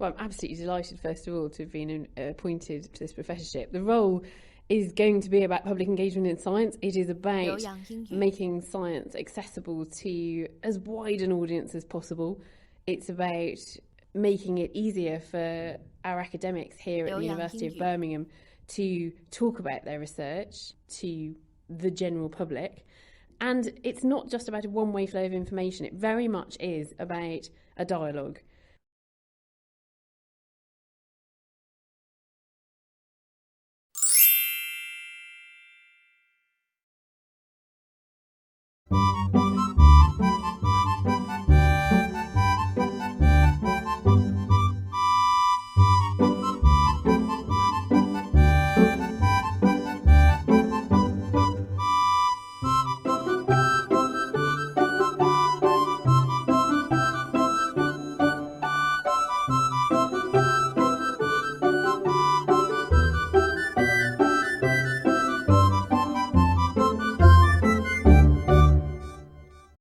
Well, I'm absolutely delighted, first of all, to have been appointed to this professorship. The role is going to be about public engagement in science. It is about making science accessible to as wide an audience as possible. It's about making it easier for our academics here at the University of Birmingham to talk about their research to the general public. And it's not just about a one-way flow of information. It very much is about a dialogue.